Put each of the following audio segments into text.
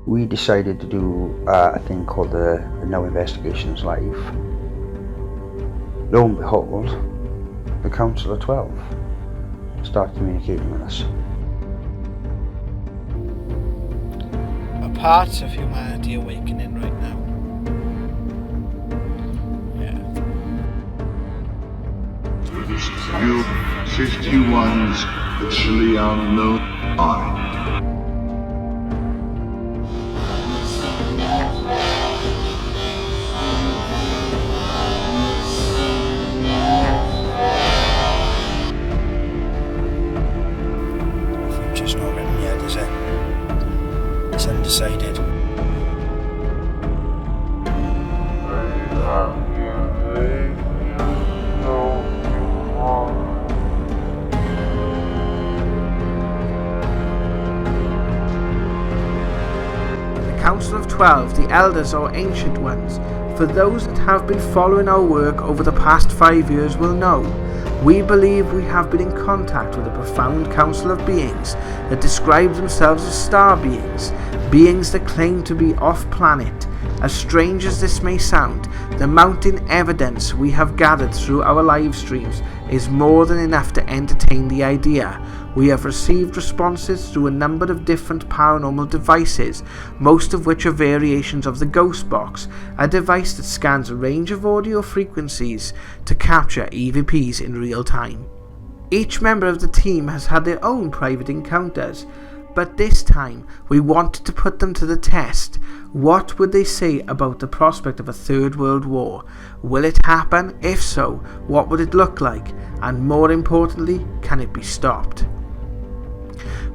we decided to do a thing called the No Investigations Live. Lo and behold, the Council of 12 start communicating with us. A part of humanity awakening right now. Yeah. You 51's virtually unknown mind. The future's not written yet, is it? It's undecided. Council of 12, the Elders or Ancient Ones. For those that have been following our work over the past 5 years will know, we believe we have been in contact with a profound council of beings that describe themselves as star beings, beings that claim to be off-planet. As strange as this may sound, the mounting evidence we have gathered through our live streams is more than enough to entertain the idea. We have received responses through a number of different paranormal devices, most of which are variations of the Ghost Box, a device that scans a range of audio frequencies to capture EVPs in real time. Each member of the team has had their own private encounters, but this time we wanted to put them to the test. What would they say about the prospect of a third world war? Will it happen? If so, what would it look like? And more importantly, can it be stopped?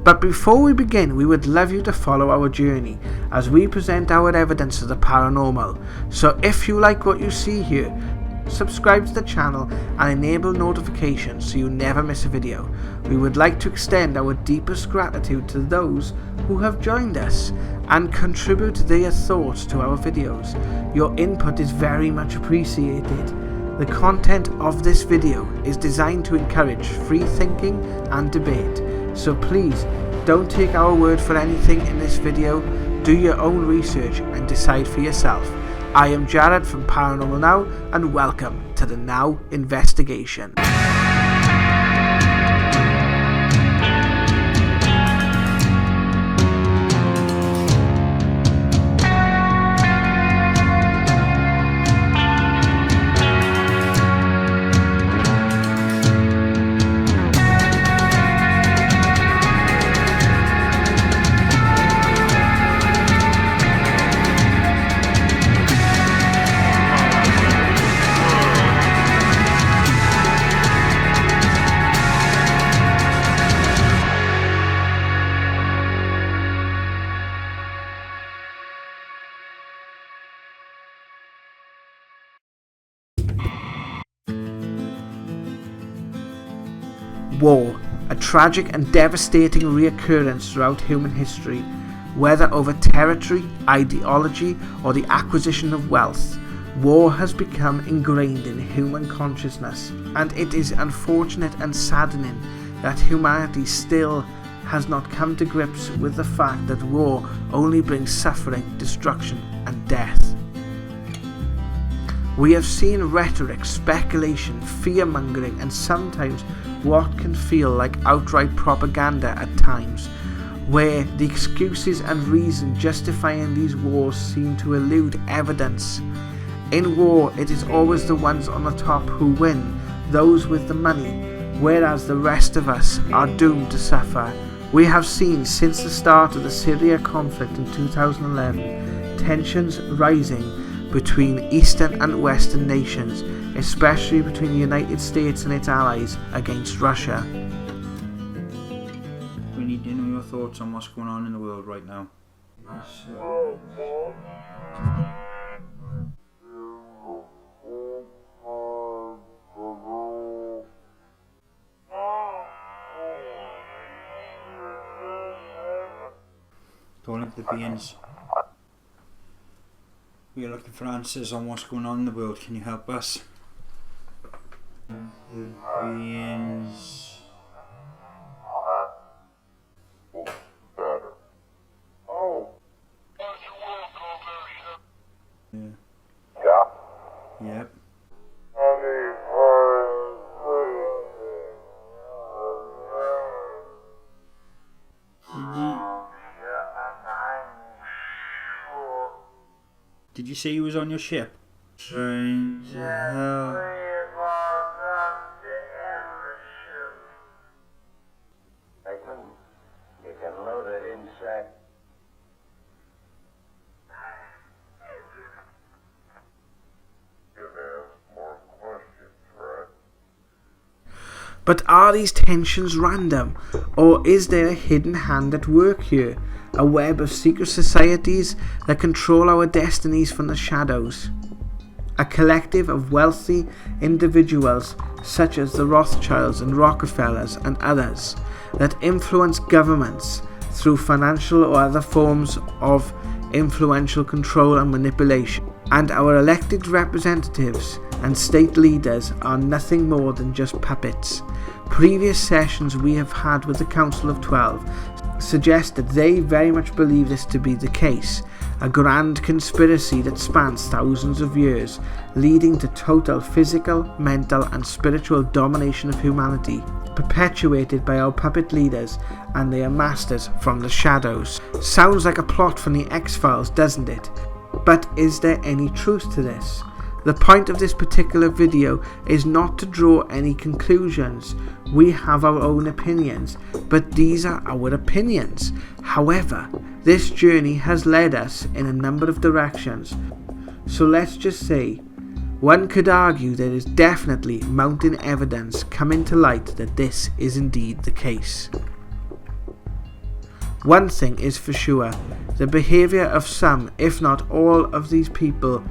But before we begin, we would love you to follow our journey as we present our evidence of the paranormal. So if you like what you see here, subscribe to the channel and enable notifications so you never miss a video. We would like to extend our deepest gratitude to those who have joined us and contribute their thoughts to our videos. Your input is very much appreciated. The content of this video is designed to encourage free thinking and debate, so please don't take our word for anything in this video. Do your own research and decide for yourself. I am Jared from Paranormal Now, and welcome to the Now Investigation. War, a tragic and devastating reoccurrence throughout human history, whether over territory, ideology, or the acquisition of wealth. War has become ingrained in human consciousness, and it is unfortunate and saddening that humanity still has not come to grips with the fact that war only brings suffering, destruction, and death. We have seen rhetoric, speculation, fear-mongering, and sometimes what can feel like outright propaganda at times, where the excuses and reason justifying these wars seem to elude evidence. In war, it is always the ones on the top who win, those with the money, whereas the rest of us are doomed to suffer. We have seen since the start of the Syria conflict in 2011, tensions rising between Eastern and Western nations, especially between the United States and its allies against Russia. We need to know your thoughts on what's going on in the world right now. Calling to the beings. We are looking for answers on what's going on in the world. Can you help us? The beings. Yep. Did you say he was on your ship? Trying to help. You can load it inside. But are these tensions random, or is there a hidden hand at work here? A web of secret societies that control our destinies from the shadows? A collective of wealthy individuals such as the Rothschilds and Rockefellers and others that influence governments through financial or other forms of influential control and manipulation. And our elected representatives and state leaders are nothing more than just puppets. Previous sessions we have had with the Council of 12 suggest that they very much believe this to be the case, a grand conspiracy that spans thousands of years, leading to total physical, mental and spiritual domination of humanity, perpetuated by our puppet leaders and their masters from the shadows. Sounds like a plot from the X-Files, doesn't it? But is there any truth to this? The point of this particular video is not to draw any conclusions. We have our own opinions, but these are our opinions. However, this journey has led us in a number of directions. So let's just say, one could argue there is definitely mounting evidence coming to light that this is indeed the case. One thing is for sure, the behaviour of some, if not all, of these people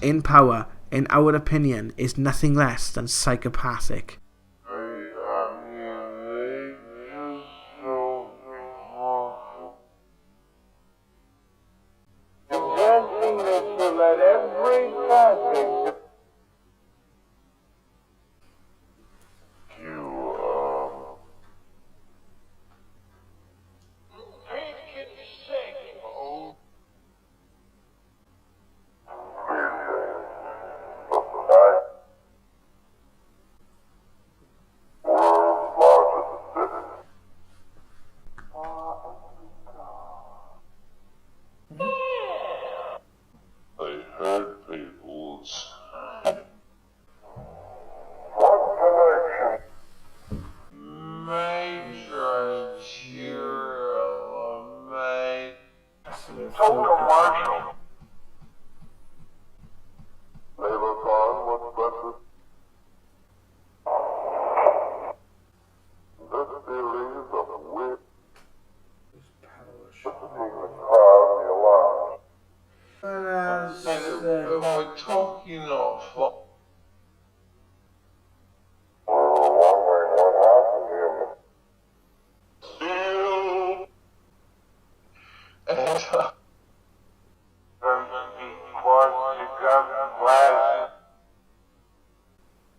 in power, in our opinion, is nothing less than psychopathic.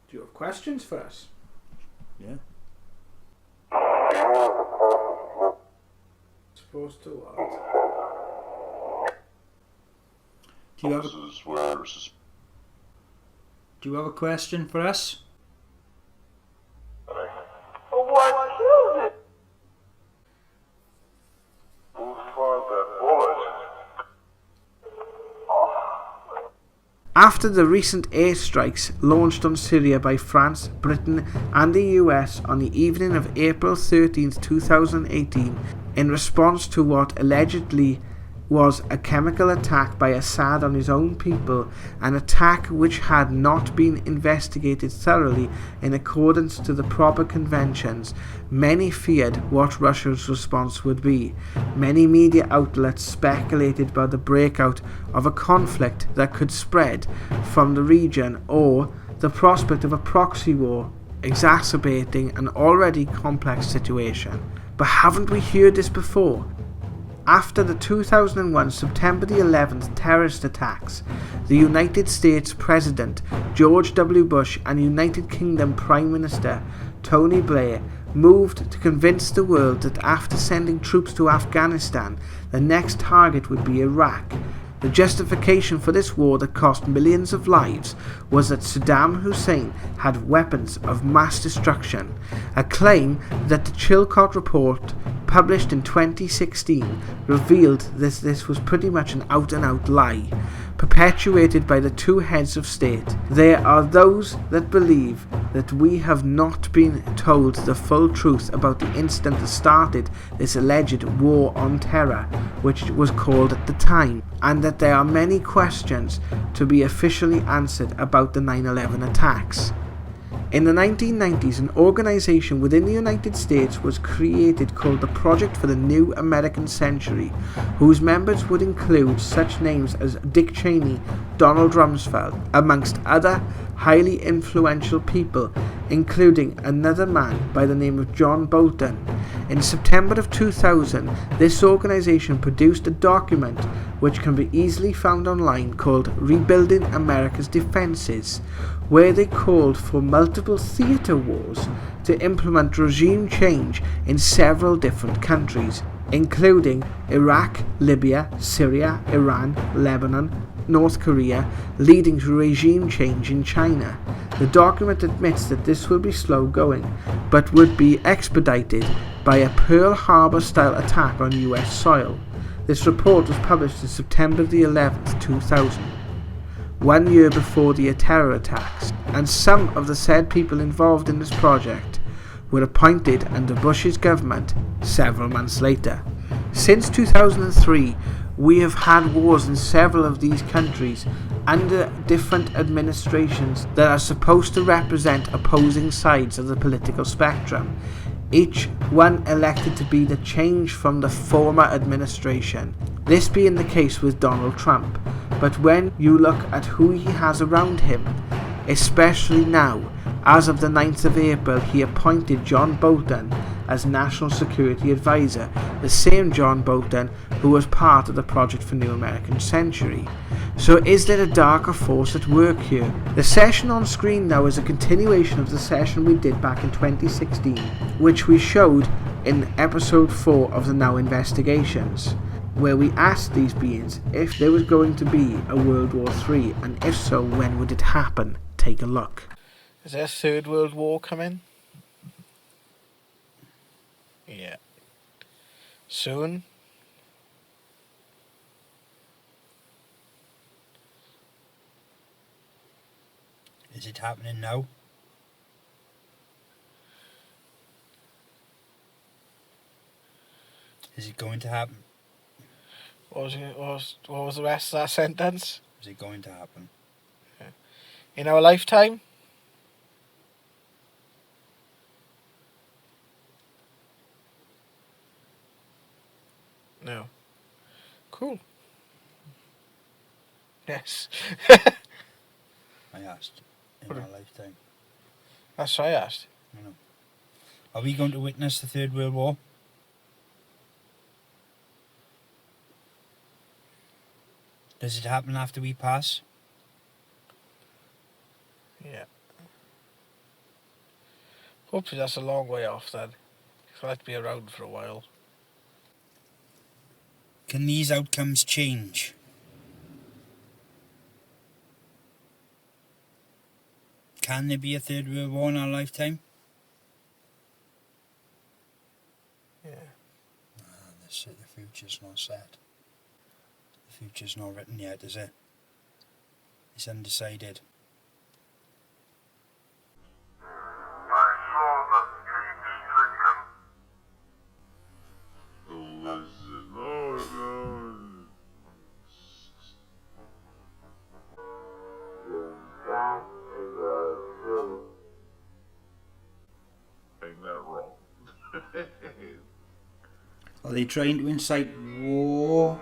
Do you have questions for us? Yeah. Supposed to what? Do you have a question for us? After the recent airstrikes launched on Syria by France, Britain and the US on the evening of April 13, 2018, in response to what allegedly was a chemical attack by Assad on his own people, an attack which had not been investigated thoroughly in accordance to the proper conventions, many feared what Russia's response would be. Many media outlets speculated about the breakout of a conflict that could spread from the region, or the prospect of a proxy war exacerbating an already complex situation. But haven't we heard this before? After the 2001 September the 11th terrorist attacks, the United States President George W. Bush and United Kingdom Prime Minister Tony Blair moved to convince the world that after sending troops to Afghanistan, the next target would be Iraq. The justification for this war that cost millions of lives was that Saddam Hussein had weapons of mass destruction, a claim that the Chilcot report published in 2016 revealed that this was pretty much an out-and-out lie, perpetuated by the two heads of state. There are those that believe that we have not been told the full truth about the incident that started this alleged war on terror, which it was called at the time, and that there are many questions to be officially answered about the 9/11 attacks. In the 1990s, an organization within the United States was created called the Project for the New American Century, whose members would include such names as Dick Cheney, Donald Rumsfeld, amongst other highly influential people, including another man by the name of John Bolton. In September of 2000, this organization produced a document which can be easily found online called Rebuilding America's Defenses, where they called for multiple theater wars to implement regime change in several different countries, including Iraq, Libya, Syria, Iran, Lebanon, North Korea, leading to regime change in China. The document admits that this will be slow going, but would be expedited by a Pearl Harbor-style attack on US soil. This report was published in September the 11th, 2000. 1 year before the terror attacks, and some of the said people involved in this project were appointed under Bush's government several months later. Since 2003, we have had wars in several of these countries under different administrations that are supposed to represent opposing sides of the political spectrum, each one elected to be the change from the former administration. This being the case with Donald Trump. But when you look at who he has around him, especially now, as of the 9th of April, he appointed John Bolton as National Security Advisor, the same John Bolton who was part of the Project for New American Century. So is there a darker force at work here? The session on screen now is a continuation of the session we did back in 2016, which we showed in episode 4 of the Now Investigations, where we asked these beings if there was going to be a World War III, and if so, when would it happen? Take a look. Is there a third world war coming? Yeah. Soon? Is it happening now? Is it going to happen? What was the rest of that sentence? Is it going to happen? In our lifetime? No. Cool. Yes. I asked. In our lifetime. That's what I asked. I know. Are we going to witness the Third World War? Does it happen after we pass? Yeah. Hopefully that's a long way off then. I'll have to be around for a while. Can these outcomes change? Can there be a Third World War in our lifetime? Yeah. The future's not set. The future's not written yet, is it? It's undecided. Are they trying to incite war?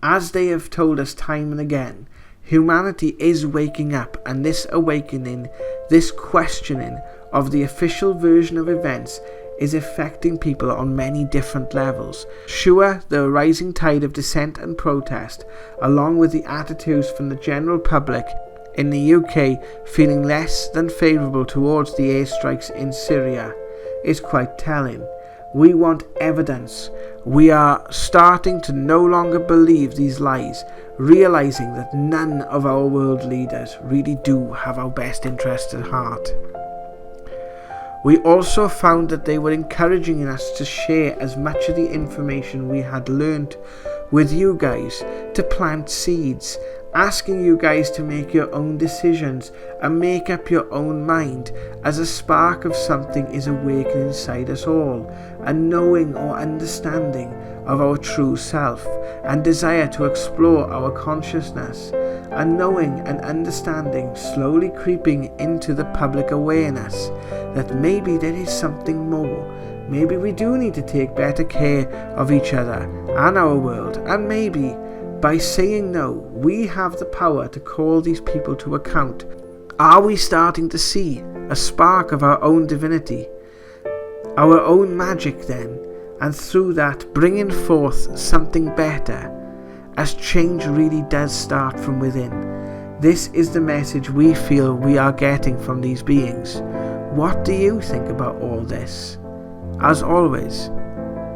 As they have told us time and again, humanity is waking up, and this awakening, this questioning of the official version of events is affecting people on many different levels. Sure, the rising tide of dissent and protest, along with the attitudes from the general public, in the UK feeling less than favourable towards the airstrikes in Syria is quite telling. We want evidence. We are starting to no longer believe these lies, realising that none of our world leaders really do have our best interests at heart. We also found that they were encouraging us to share as much of the information we had learnt with you guys, to plant seeds, asking you guys to make your own decisions and make up your own mind as a spark of something is awakening inside us all, a knowing or understanding of our true self and desire to explore our consciousness, a knowing and understanding slowly creeping into the public awareness that maybe there is something more. Maybe we do need to take better care of each other and our world, and maybe by saying no, we have the power to call these people to account. Are we starting to see a spark of our own divinity, our own magic then, and through that bringing forth something better, as change really does start from within? This is the message we feel we are getting from these beings. What do you think about all this? As always,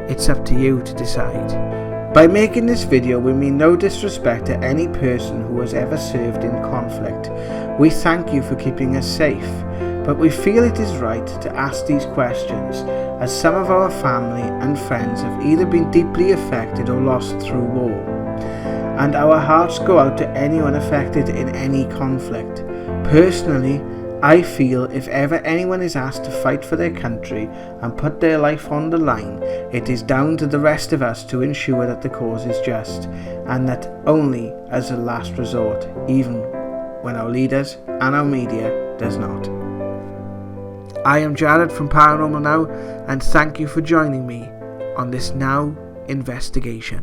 it's up to you to decide. By making this video, we mean no disrespect to any person who has ever served in conflict. We thank you for keeping us safe, but we feel it is right to ask these questions, as some of our family and friends have either been deeply affected or lost through war. And our hearts go out to anyone affected in any conflict. Personally, I feel if ever anyone is asked to fight for their country and put their life on the line, it is down to the rest of us to ensure that the cause is just, and that only as a last resort, even when our leaders and our media does not. I am Jared from Paranormal Now, and thank you for joining me on this Now investigation.